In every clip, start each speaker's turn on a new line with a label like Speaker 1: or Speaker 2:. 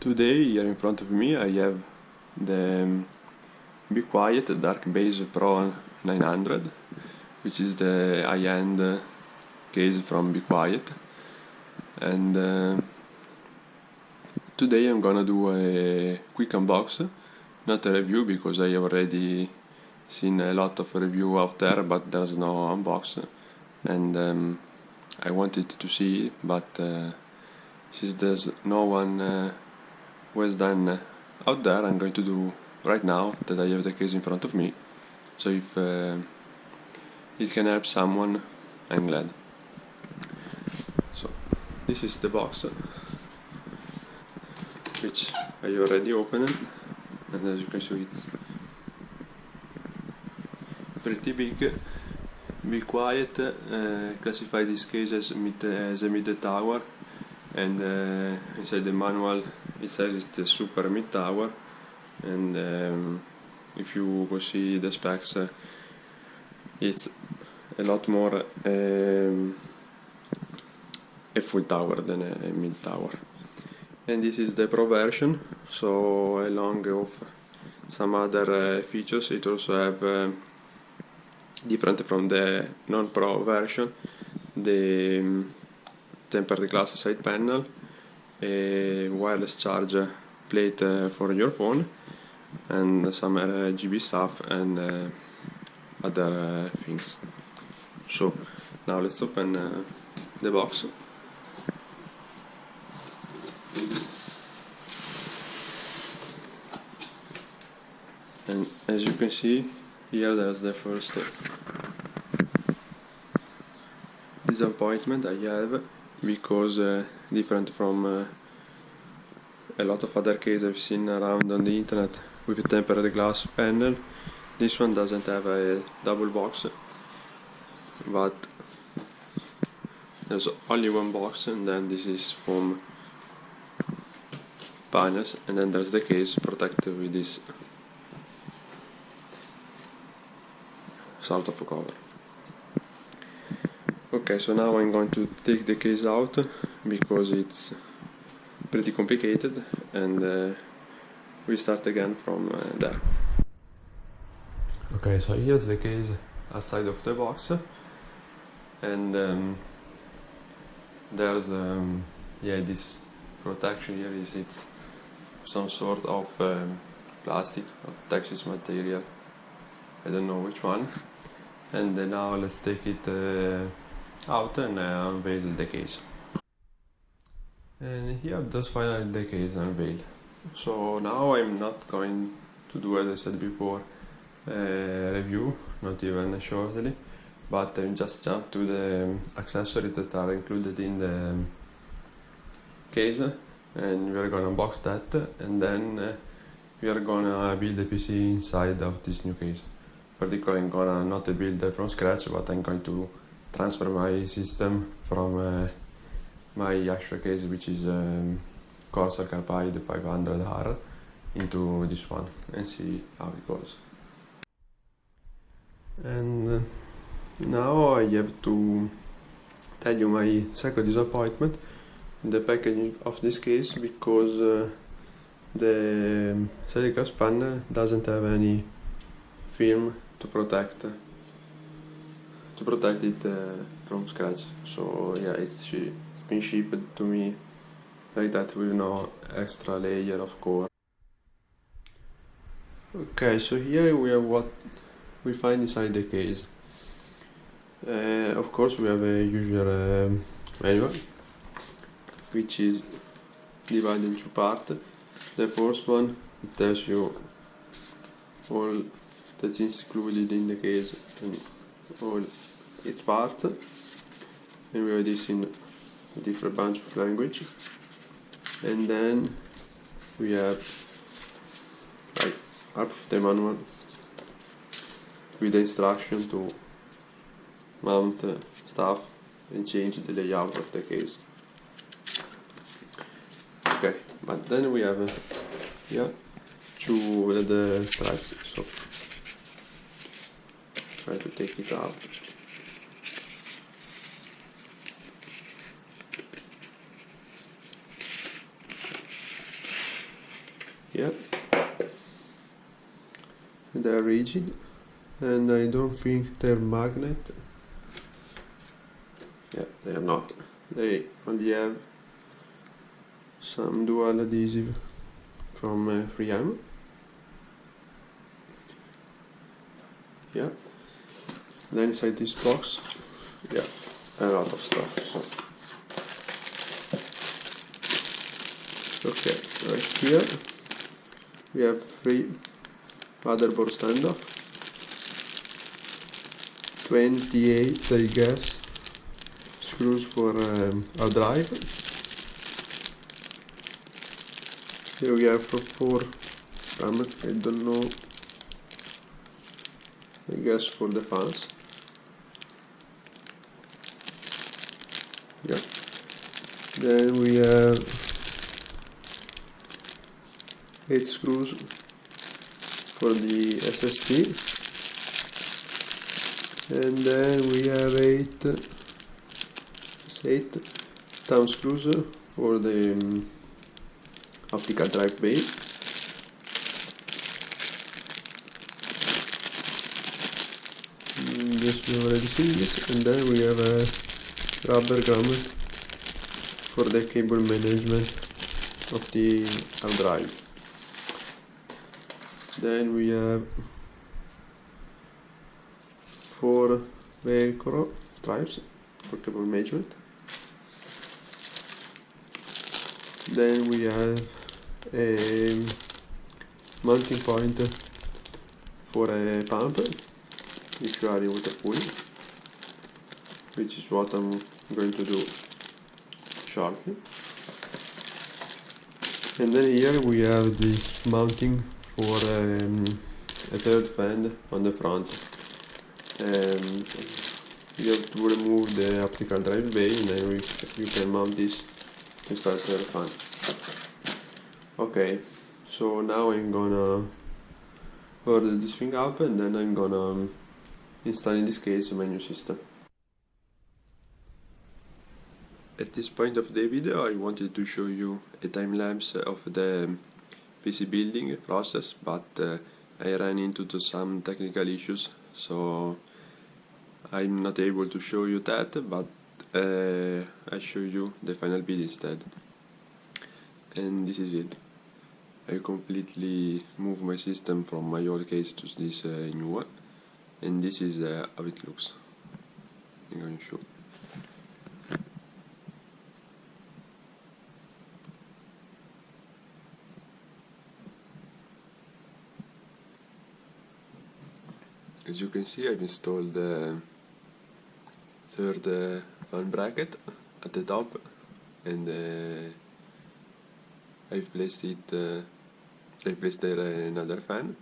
Speaker 1: Today here in front of me I have the BeQuiet Dark Base Pro 900, which is the high-end case from BeQuiet, and today I'm gonna do a quick unbox, not a review because I have already seen a lot of review out there, but there's no unbox, and I wanted to see, but since there's no one who has done out there, I'm going to do right now that I have the case in front of me. So if it can help someone, I'm glad. So this is the box, which I already opened, and as you can see it's pretty big. BeQuiet classify this case as a mid tower, and inside the manual it says it's a super mid tower, and if you go see the specs, it's a lot more a full tower than a mid tower. And this is the Pro version, so along with some other features, it also have different from the non-Pro version, the tempered glass side panel, a wireless charge plate for your phone, and some RGB stuff and other things. So now let's open the box. And as you can see, here there's the first disappointment I have, because different from a lot of other cases I've seen around on the internet with a tempered glass panel, this one doesn't have a double box, but there's only one box, and then this is foam panels, and then there's the case protected with this sort of cover. Okay, so now I'm going to take the case out because it's pretty complicated, and we start again from there. Okay, so here's the case outside of the box, and there's this protection here. It's some sort of plastic or Texas material, I don't know which one. And now let's take it out and unveil the case. And here just finally the case unveiled. So now I'm not going to do, as I said before, a review, not even shortly, but I just jump to the accessories that are included in the case, and we are gonna unbox that, and then we are gonna build the PC inside of this new case. Particularly I'm gonna not build from scratch, but I'm going to transfer my system from my actual case, which is Corsair Carpide 500R, into this one and see how it goes. And now I have to tell you my second disappointment in the packaging of this case, because the side glass panel doesn't have any film to protect it from scratch. So yeah, it's been shipped to me like that with no extra layer of core. Okay, so here we have what we find inside the case. Of course we have a usual manual, which is divided in two parts. The first one, it tells you all that is included in the case and all its parts, and we have this in a different bunch of language. And then we have like half of the manual with the instruction to mount stuff and change the layout of the case. Okay, but then we have here two leather straps, so try to take it out.
Speaker 2: Yeah, they're rigid, and I don't think they're magnet. Yeah, they are not. They only have some dual adhesive from 3M. Yeah. Then inside this box, yeah, a lot of stuff. So. Okay, right here we have 3 motherboard standoff, 28 I guess screws for a drive. Here we have 4 ramen, I don't know, I guess for the fans. Yeah. Then we have 8 screws for the SSD, and then we have 8 thumb screws for the optical drive bay. Yes, we have already seen this, and then we have a rubber grommet for the cable management of the hard drive. Then we have 4 Velcro stripes for cable management. Then we have a mounting point for a pump if you are in water cooling, which is what I'm going to do shortly. And then here we have this mounting for a third fan on the front. You have to remove the optical drive bay, and then you can mount this to start the fan. Okay, so now I'm gonna order this thing up, and then I'm gonna install in this case my new system. At this point of the video I wanted to show you a time lapse of the PC building process, but I ran into some technical issues, so I'm not able to show you that, but I show you the final build instead. And this is it. I completely moved my system from my old case to this new one, and this is how it looks. I'm going to show. As you can see, I've installed the third fan bracket at the top, and I've placed there another fan,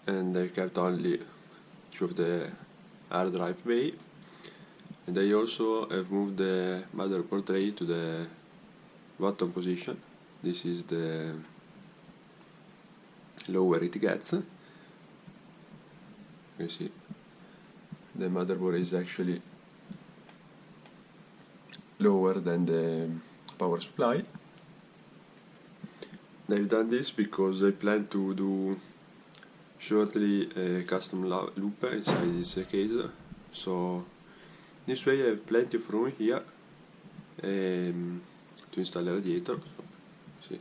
Speaker 2: and I kept only 2 of the hard drive bay, and I also have moved the motherboard tray to the bottom position. This is the lower it gets. You see, the motherboard is actually lower than the power supply. I've done this because I plan to do shortly a custom loop inside this case, so this way I have plenty of room here to install a radiator. See,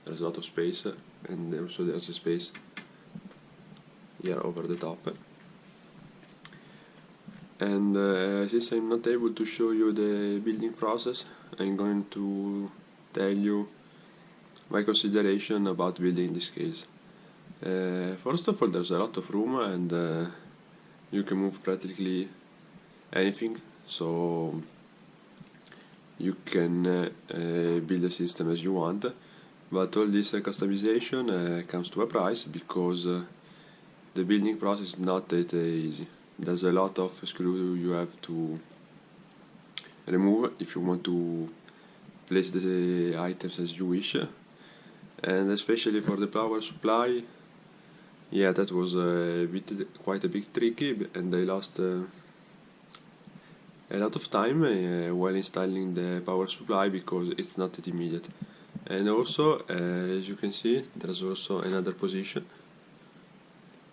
Speaker 2: there's a lot of space, and also there's a space here over the top. And since I'm not able to show you the building process, I'm going to tell you my consideration about building this case. First of all, there's a lot of room, and you can move practically anything, so you can build a system as you want, but all this customization comes to a price, because the building process is not that easy. There's a lot of screws you have to remove if you want to place the items as you wish, and especially for the power supply, yeah, that was quite a bit tricky, and I lost a lot of time while installing the power supply, because it's not that immediate, And also, as you can see, there's also another position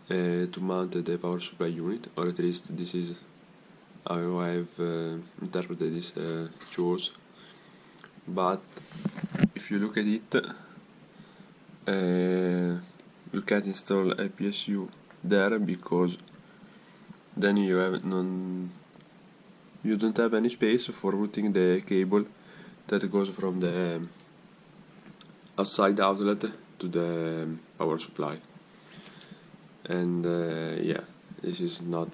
Speaker 2: to mount the power supply unit, or at least this is how I've interpreted these chores. But if you look at it, you can't install a PSU there because then you don't have any space for routing the cable that goes from the outside outlet to the power supply. And yeah, this is not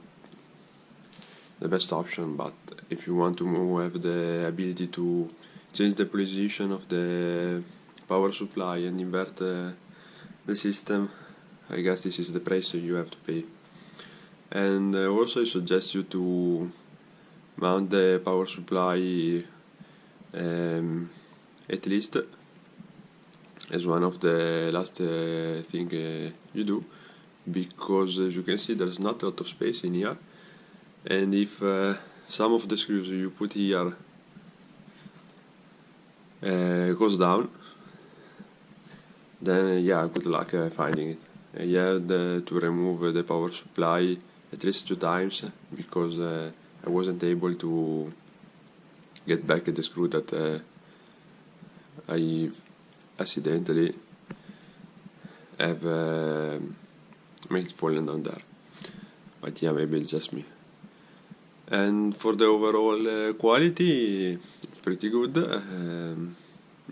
Speaker 2: the best option, but if you want to have the ability to change the position of the power supply and invert the system, I guess this is the price you have to pay. And also I suggest you to mount the power supply at least as one of the last thing you do, because as you can see there's not a lot of space in here, and if some of the screws you put here goes down, then yeah, good luck finding it. You had to remove the power supply at least 2 times because I wasn't able to get back the screw that I accidentally have made it fallen down there. But yeah, maybe it's just me. And for the overall quality, it's pretty good.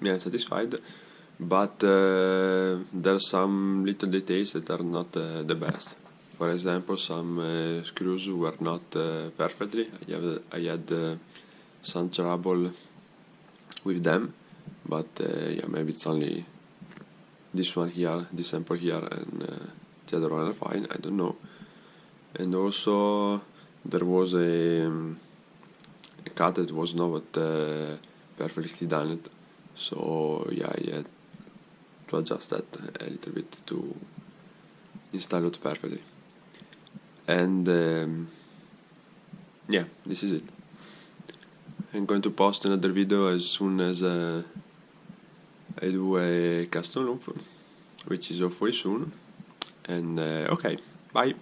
Speaker 2: Yeah, I'm satisfied. But there's some little details that are not the best. For example, some screws were not perfectly. I had some trouble with them, but yeah, maybe it's only this one here, this sample here, and the other one are fine. I don't know. And also there was a cut that was not perfectly done. So yeah, I had to adjust that a little bit to install it perfectly. And yeah, this is it. I'm going to post another video as soon as I do a custom loop, which is hopefully soon. And okay, bye.